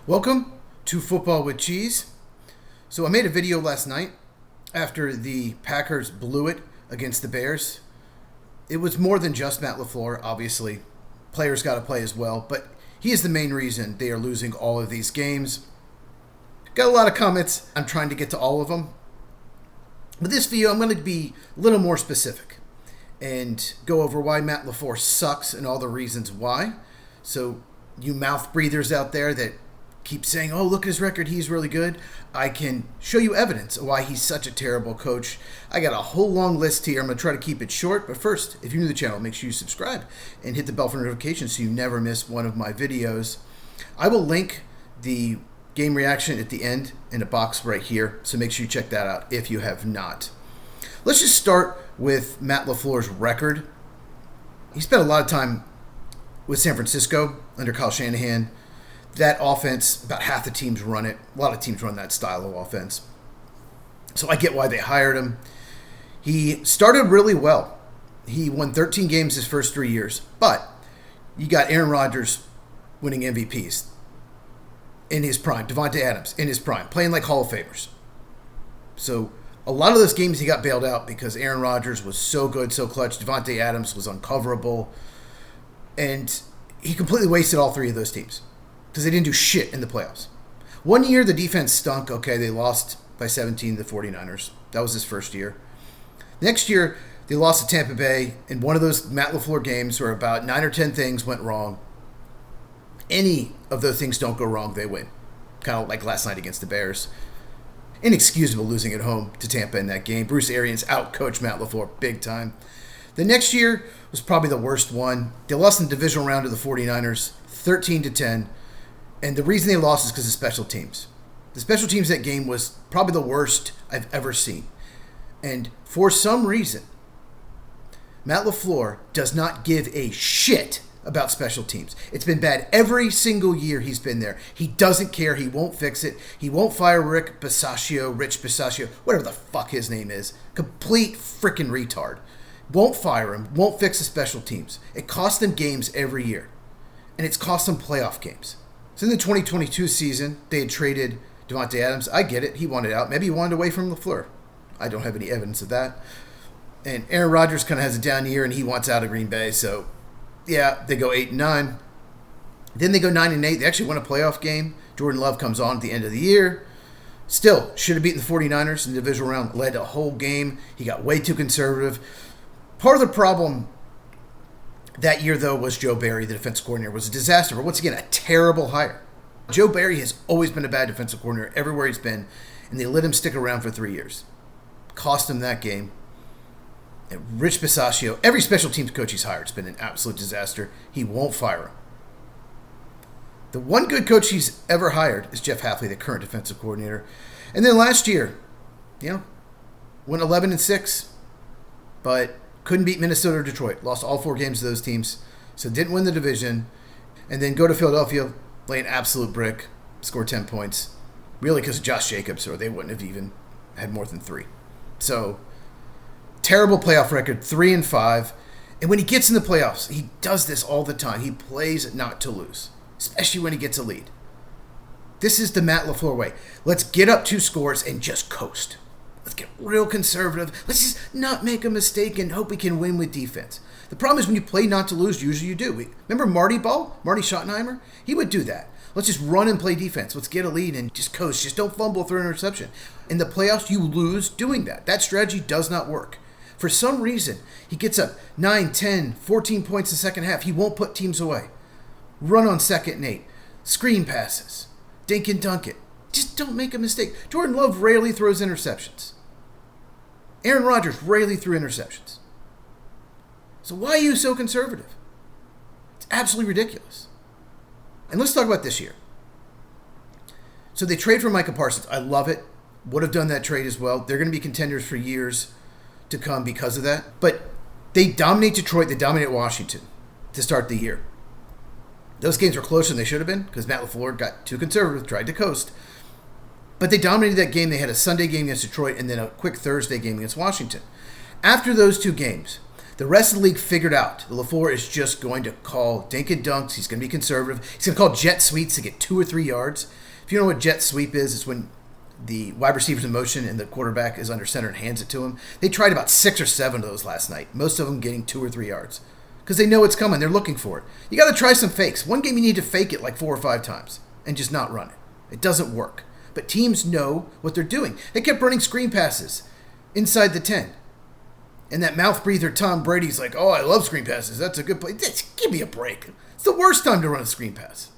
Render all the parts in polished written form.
Welcome to Football with Cheese. So I made a video last night after the Packers blew it against the Bears. It was more than just Matt LaFleur, obviously. Players got to play as well, but he is the main reason they are losing all of these games. Got a lot of comments. I'm trying to get to all of them. But this video, I'm going to be a little more specific and go over why Matt LaFleur sucks and all the reasons why. So you mouth breathers out there that keep saying, oh, look at his record, he's really good, I can show you evidence of why he's such a terrible coach. I got a whole long list here. I'm going to try to keep it short, but first, if you're new to the channel, make sure you subscribe and hit the bell for notifications so you never miss one of my videos. I will link the game reaction at the end in a box right here, so make sure you check that out if you have not. Let's just start with Matt LaFleur's record. He spent a lot of time with San Francisco under Kyle Shanahan. That offense, about half the teams run it. A lot of teams run that style of offense. So I get why they hired him. He started really well. He won 13 games his first 3 years. But you got Aaron Rodgers winning MVPs in his prime. Davante Adams in his prime, playing like Hall of Famers. So a lot of those games he got bailed out because Aaron Rodgers was so good, so clutch. Davante Adams was uncoverable. And he completely wasted all three of those teams because they didn't do shit in the playoffs. 1 year, the defense stunk. Okay, they lost by 17 to the 49ers. That was his first year. Next year, they lost to Tampa Bay in one of those Matt LaFleur games where about 9 or 10 things went wrong. Any of those things don't go wrong, they win. Kind of like last night against the Bears. Inexcusable losing at home to Tampa in that game. Bruce Arians outcoached Matt LaFleur big time. The next year was probably the worst one. They lost in the divisional round to the 49ers, 13-10. And the reason they lost is because of special teams. The special teams that game was probably the worst I've ever seen. And for some reason, Matt LaFleur does not give a shit about special teams. It's been bad every single year he's been there. He doesn't care. He won't fix it. He won't fire Rich Bisaccia, whatever the fuck his name is. Complete freaking retard. Won't fire him. Won't fix the special teams. It costs them games every year. And it's cost them playoff games. So in the 2022 season, they had traded Davante Adams. I get it. He wanted out. Maybe he wanted away from LaFleur. I don't have any evidence of that. And Aaron Rodgers kind of has a down year, and he wants out of Green Bay. So, yeah, they go 8-9. Then they go 9-8. They actually won a playoff game. Jordan Love comes on at the end of the year. Still, should have beaten the 49ers in the divisional round. Led a whole game. He got way too conservative. Part of the problem that year, though, was Joe Barry, the defensive coordinator, was a disaster. But once again, a terrible hire. Joe Barry has always been a bad defensive coordinator everywhere he's been, and they let him stick around for 3 years. Cost him that game. And Rich Bisaccia, every special teams coach he's hired, has been an absolute disaster. He won't fire him. The one good coach he's ever hired is Jeff Hafley, the current defensive coordinator. And then last year, went 11-6, but couldn't beat Minnesota or Detroit. Lost all 4 games to those teams. So didn't win the division. And then go to Philadelphia, lay an absolute brick, score 10 points. Really because of Josh Jacobs, or they wouldn't have even had more than 3. So terrible playoff record, 3-5. And when he gets in the playoffs, he does this all the time. He plays not to lose, especially when he gets a lead. This is the Matt LaFleur way. Let's get up 2 scores and just coast. Let's get real conservative. Let's just not make a mistake and hope we can win with defense. The problem is when you play not to lose, usually you do. Remember Marty Schottenheimer? He would do that. Let's just run and play defense. Let's get a lead and just coast. Just don't fumble through an interception. In the playoffs, you lose doing that. That strategy does not work. For some reason, he gets up 9, 10, 14 points in the second half. He won't put teams away. Run on 2nd and 8. Screen passes. Dink and dunk it. Just don't make a mistake. Jordan Love rarely throws interceptions. Aaron Rodgers rarely threw interceptions. So why are you so conservative? It's absolutely ridiculous. And let's talk about this year. So they trade for Micah Parsons. I love it. Would have done that trade as well. They're going to be contenders for years to come because of that. But they dominate Detroit. They dominate Washington to start the year. Those games were closer than they should have been because Matt LaFleur got too conservative, tried to coast. But they dominated that game. They had a Sunday game against Detroit and then a quick Thursday game against Washington. After those 2 games, The rest of the league figured out that LaFleur is just going to call dink and dunks. He's going to be conservative. He's going to call jet sweeps to get 2 or 3 yards. If you know what jet sweep is, it's when the wide receiver's in motion and the quarterback is under center and hands it to him. They tried about 6 or 7 of those last night, most of them getting 2 or 3 yards. Because they know it's coming. They're looking for it. You got to try some fakes. One game you need to fake it like 4 or 5 times and just not run it. It doesn't work. But teams know what they're doing. They kept running screen passes inside the 10. And that mouth breather Tom Brady's like, oh, I love screen passes. That's a good play. Give me a break. It's the worst time to run a screen pass.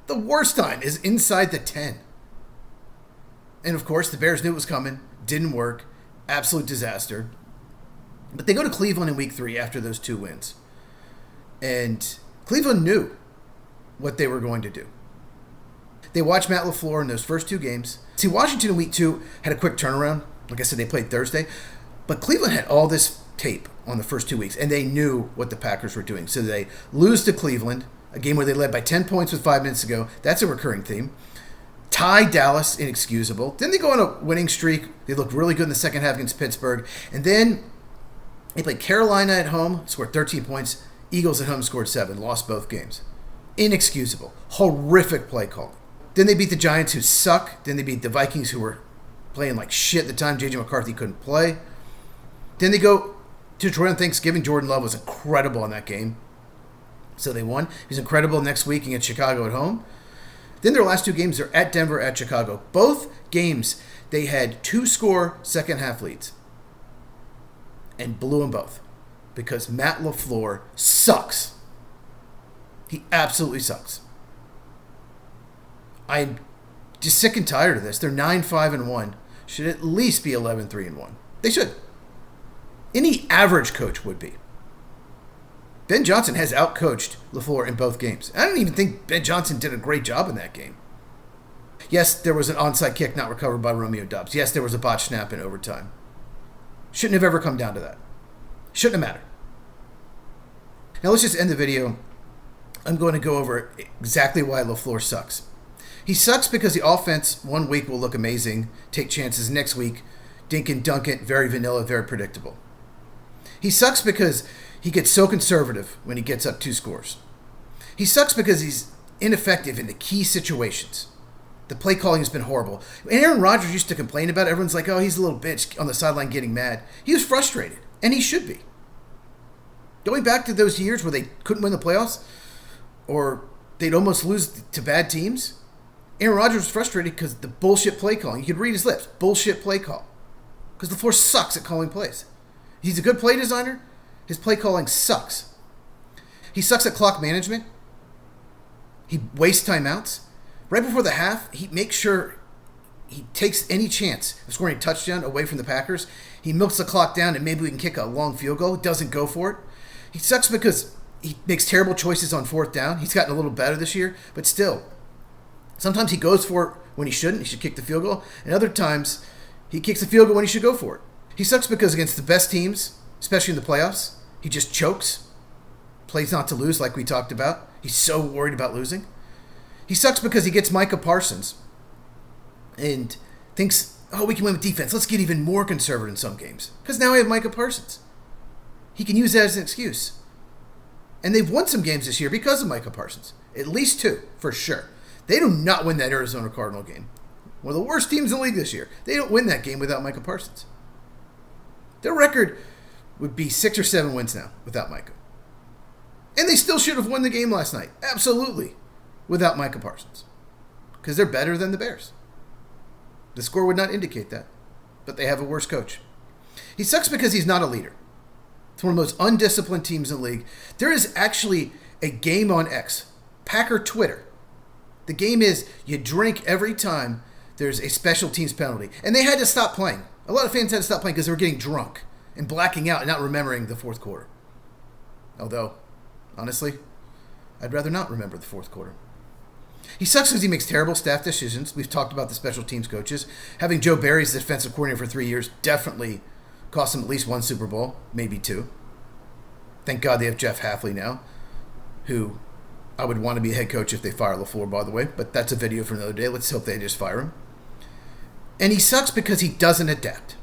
The worst time is inside the 10. And, of course, the Bears knew it was coming. Didn't work. Absolute disaster. But they go to Cleveland in week 3 after those 2 wins. And Cleveland knew what they were going to do. They watched Matt LaFleur in those first 2 games. See, Washington in week 2 had a quick turnaround. Like I said, they played Thursday. But Cleveland had all this tape on the first 2 weeks, and they knew what the Packers were doing. So they lose to Cleveland, a game where they led by 10 points with 5 minutes to go. That's a recurring theme. Tie Dallas, inexcusable. Then they go on a winning streak. They looked really good in the second half against Pittsburgh. And then they played Carolina at home, scored 13 points. Eagles at home scored 7, lost both games. Inexcusable. Horrific play call. Then they beat the Giants, who suck. Then they beat the Vikings, who were playing like shit at the time. J.J. McCarthy couldn't play. Then they go to Detroit on Thanksgiving. Jordan Love was incredible in that game. So they won. He's incredible next week against Chicago at home. Then their last 2 games are at Denver, at Chicago. Both games, they had 2-score second-half leads. And blew them both. Because Matt LaFleur sucks. He absolutely sucks. I'm just sick and tired of this. They're 9-5-1. Should at least be 11-3-1. They should. Any average coach would be. Ben Johnson has outcoached LaFleur in both games. I don't even think Ben Johnson did a great job in that game. Yes, there was an onside kick not recovered by Romeo Doubs. Yes, there was a botched snap in overtime. Shouldn't have ever come down to that. Shouldn't have mattered. Now let's just end the video. I'm going to go over exactly why LaFleur sucks. He sucks because the offense 1 week will look amazing, take chances. Next week, dink and dunk it, very vanilla, very predictable. He sucks because he gets so conservative when he gets up 2 scores. He sucks because he's ineffective in the key situations. The play calling has been horrible. And Aaron Rodgers used to complain about it. Everyone's like, oh, he's a little bitch on the sideline getting mad. He was frustrated, and he should be. Going back to those years where they couldn't win the playoffs or they'd almost lose to bad teams, Aaron Rodgers was frustrated because the bullshit play calling. You could read his lips. Bullshit play call. Because LaFleur sucks at calling plays. He's a good play designer. His play calling sucks. He sucks at clock management. He wastes timeouts. Right before the half, he makes sure he takes any chance of scoring a touchdown away from the Packers. He milks the clock down and maybe we can kick a long field goal. Doesn't go for it. He sucks because he makes terrible choices on 4th down. He's gotten a little better this year, but still. Sometimes he goes for it when he shouldn't. He should kick the field goal. And other times, he kicks the field goal when he should go for it. He sucks because against the best teams, especially in the playoffs, he just chokes. Plays not to lose like we talked about. He's so worried about losing. He sucks because he gets Micah Parsons and thinks, oh, we can win with defense. Let's get even more conservative in some games. Because now I have Micah Parsons. He can use that as an excuse. And they've won some games this year because of Micah Parsons. At least 2, for sure. They do not win that Arizona Cardinal game. One of the worst teams in the league this year. They don't win that game without Micah Parsons. Their record would be 6 or 7 wins now without Micah. And they still should have won the game last night. Absolutely. Without Micah Parsons. Because they're better than the Bears. The score would not indicate that. But they have a worse coach. He sucks because he's not a leader. It's one of the most undisciplined teams in the league. There is actually a game on X. Packer Twitter. The game is you drink every time there's a special teams penalty. And they had to stop playing. A lot of fans had to stop playing because they were getting drunk and blacking out and not remembering the 4th quarter. Although, honestly, I'd rather not remember the 4th quarter. He sucks because he makes terrible staff decisions. We've talked about the special teams coaches. Having Joe Barry as the defensive coordinator for 3 years definitely cost him at least 1 Super Bowl, maybe 2. Thank God they have Jeff Hafley now, who I would want to be a head coach if they fire LaFleur, by the way. But that's a video for another day. Let's hope they just fire him. And he sucks because he doesn't adapt.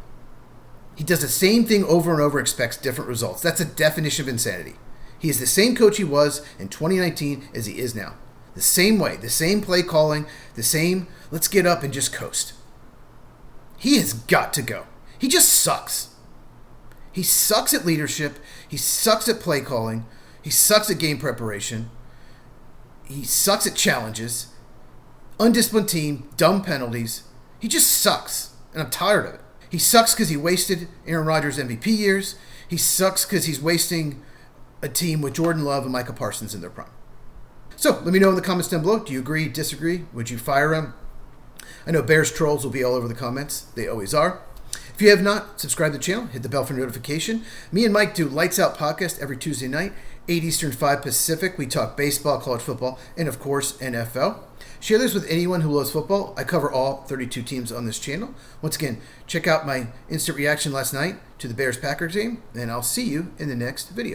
He does the same thing over and over, expects different results. That's a definition of insanity. He is the same coach he was in 2019 as he is now. The same way, the same play calling, the same, let's get up and just coast. He has got to go. He just sucks. He sucks at leadership. He sucks at play calling. He sucks at game preparation. He sucks at challenges. Undisciplined team, dumb penalties. He just sucks, and I'm tired of it. He sucks because he wasted Aaron Rodgers' MVP years. He sucks because he's wasting a team with Jordan Love and Micah Parsons in their prime. So let me know in the comments down below. Do you agree, disagree? Would you fire him? I know Bears trolls will be all over the comments. They always are. If you have not, subscribe to the channel. Hit the bell for notification. Me and Mike do Lights Out podcast every Tuesday night, 8 Eastern, 5 Pacific. We talk baseball, college football, and of course, NFL. Share this with anyone who loves football. I cover all 32 teams on this channel. Once again, check out my instant reaction last night to the Bears-Packers game, and I'll see you in the next video.